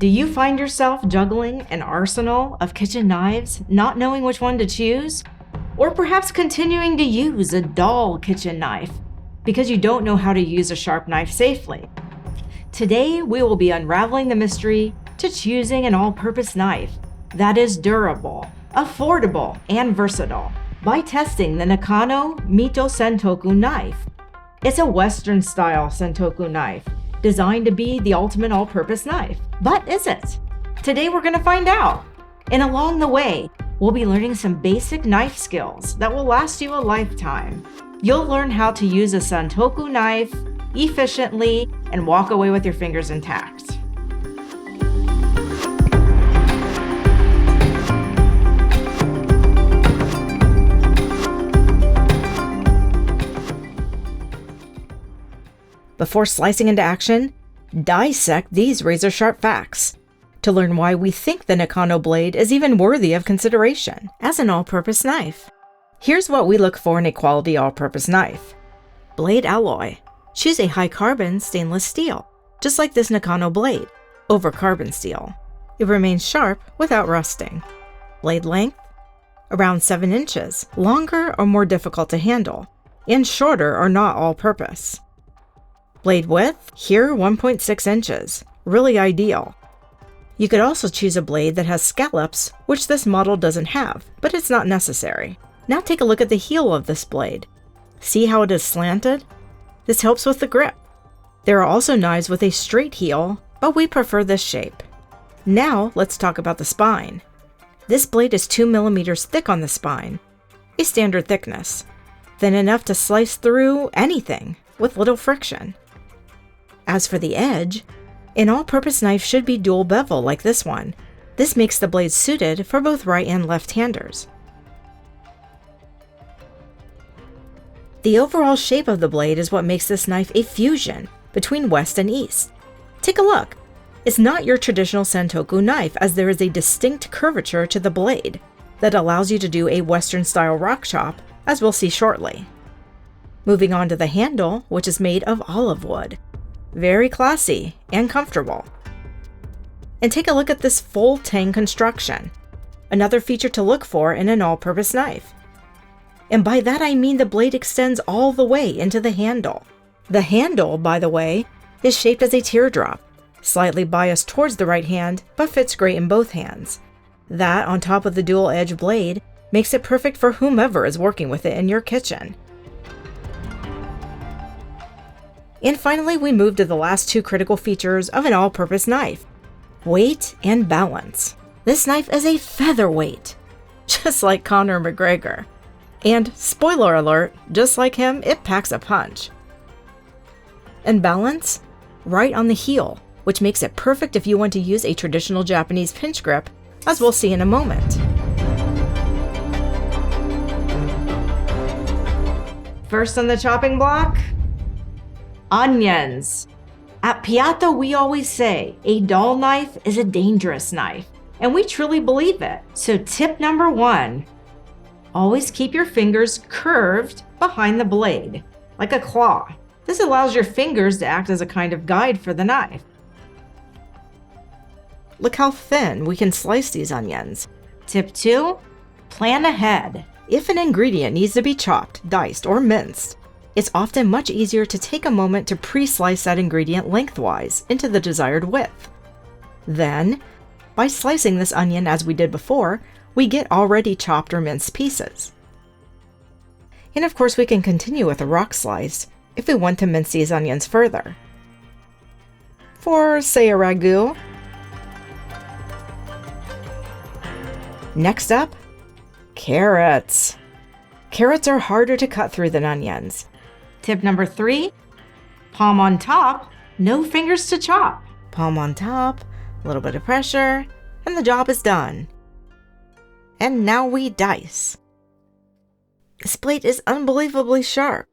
Do you find yourself juggling an arsenal of kitchen knives, not knowing which one to choose? Or perhaps continuing to use a dull kitchen knife because you don't know how to use a sharp knife safely? Today, we will be unraveling the mystery to choosing an all-purpose knife that is durable, affordable, and versatile by testing the Nakano Mito Santoku knife. It's a Western-style Santoku knife designed to be the ultimate all-purpose knife. But is it? Today we're going to find out. And along the way, we'll be learning some basic knife skills that will last you a lifetime. You'll learn how to use a Santoku knife efficiently and walk away with your fingers intact. Before slicing into action, dissect these razor-sharp facts to learn why we think the Nakano blade is even worthy of consideration as an all-purpose knife. Here's what we look for in a quality all-purpose knife. Blade alloy. Choose a high-carbon stainless steel, just like this Nakano blade, over carbon steel. It remains sharp without rusting. Blade length. Around 7 inches, longer or more difficult to handle, and shorter or not all-purpose. Blade width, here 1.6 inches, really ideal. You could also choose a blade that has scallops, which this model doesn't have, but it's not necessary. Now take a look at the heel of this blade. See how it is slanted? This helps with the grip. There are also knives with a straight heel, but we prefer this shape. Now let's talk about the spine. This blade is 2 millimeters thick on the spine, a standard thickness, thin enough to slice through anything with little friction. As for the edge, an all-purpose knife should be dual bevel like this one. This makes the blade suited for both right and left-handers. The overall shape of the blade is what makes this knife a fusion between West and East. Take a look. It's not your traditional Santoku knife, as there is a distinct curvature to the blade that allows you to do a Western-style rock chop, as we'll see shortly. Moving on to the handle, which is made of olive wood. Very classy and comfortable. And take a look at this full tang construction, another feature to look for in an all-purpose knife. And by that I mean the blade extends all the way into the handle. The handle, by the way, is shaped as a teardrop, slightly biased towards the right hand, but fits great in both hands. That, on top of the dual-edge blade, makes it perfect for whomever is working with it in your kitchen. And finally, we move to the last two critical features of an all-purpose knife: weight and balance. This knife is a featherweight, just like Conor McGregor. And spoiler alert, just like him, it packs a punch. And balance? Right on the heel, which makes it perfect if you want to use a traditional Japanese pinch grip, as we'll see in a moment. First on the chopping block, onions. At Piatto, we always say, a dull knife is a dangerous knife, and we truly believe it. So tip number 1, always keep your fingers curved behind the blade, like a claw. This allows your fingers to act as a kind of guide for the knife. Look how thin we can slice these onions. Tip 2, plan ahead. If an ingredient needs to be chopped, diced, or minced, it's often much easier to take a moment to pre-slice that ingredient lengthwise into the desired width. Then, by slicing this onion as we did before, we get already chopped or minced pieces. And of course we can continue with a rock slice if we want to mince these onions further. For, say, a ragu. Next up, carrots. Carrots are harder to cut through than onions. Tip number 3, palm on top, no fingers to chop. Palm on top, a little bit of pressure, and the job is done. And now we dice. This blade is unbelievably sharp,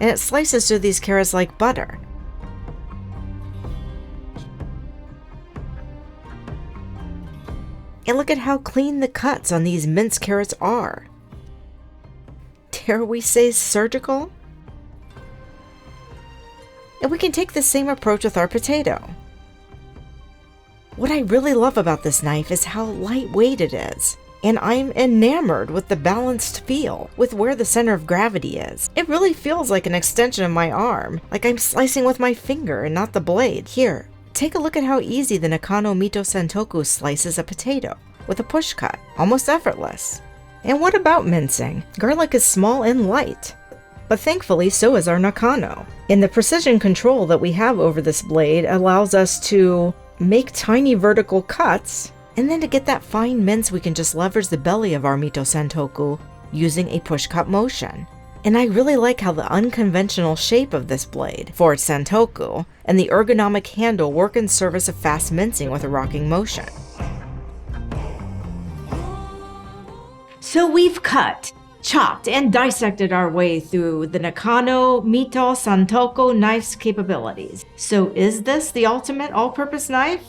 and it slices through these carrots like butter. And look at how clean the cuts on these minced carrots are. Dare we say surgical? And we can take the same approach with our potato. What I really love about this knife is how lightweight it is. And I'm enamored with the balanced feel, with where the center of gravity is. It really feels like an extension of my arm, like I'm slicing with my finger and not the blade. Here, take a look at how easy the Nakano Mito Santoku slices a potato, with a push cut, almost effortless. And what about mincing? Garlic is small and light, but thankfully so is our Nakano. And the precision control that we have over this blade allows us to make tiny vertical cuts, and then to get that fine mince we can just leverage the belly of our Mito Santoku using a push cut motion. And I really like how the unconventional shape of this blade for its Santoku and the ergonomic handle work in service of fast mincing with a rocking motion. So we've cut, chopped, and dissected our way through the Nakano Mito Santoku knife's capabilities. So is this the ultimate all-purpose knife?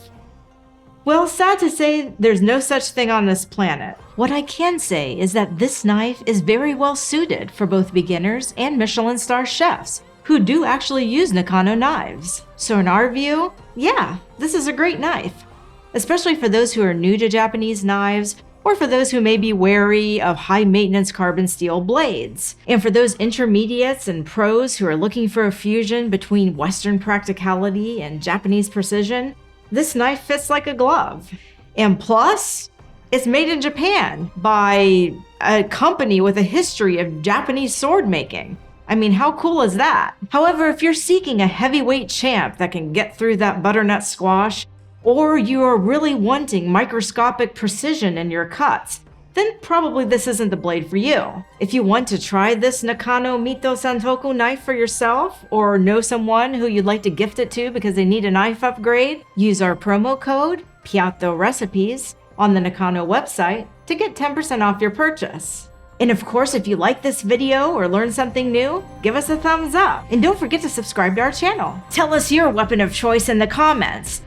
Well, sad to say, there's no such thing on this planet. What I can say is that this knife is very well suited for both beginners and Michelin star chefs who do actually use Nakano knives. So in our view, yeah, this is a great knife, especially for those who are new to Japanese knives, or for those who may be wary of high-maintenance carbon steel blades. And for those intermediates and pros who are looking for a fusion between Western practicality and Japanese precision, this knife fits like a glove. And plus, it's made in Japan by a company with a history of Japanese sword making. I mean, how cool is that? However, if you're seeking a heavyweight champ that can get through that butternut squash, or you are really wanting microscopic precision in your cuts, then probably this isn't the blade for you. If you want to try this Nakano Mito Santoku knife for yourself, or know someone who you'd like to gift it to because they need a knife upgrade, use our promo code Piatto Recipes on the Nakano website to get 10% off your purchase. And of course, if you like this video or learned something new, give us a thumbs up. And don't forget to subscribe to our channel. Tell us your weapon of choice in the comments.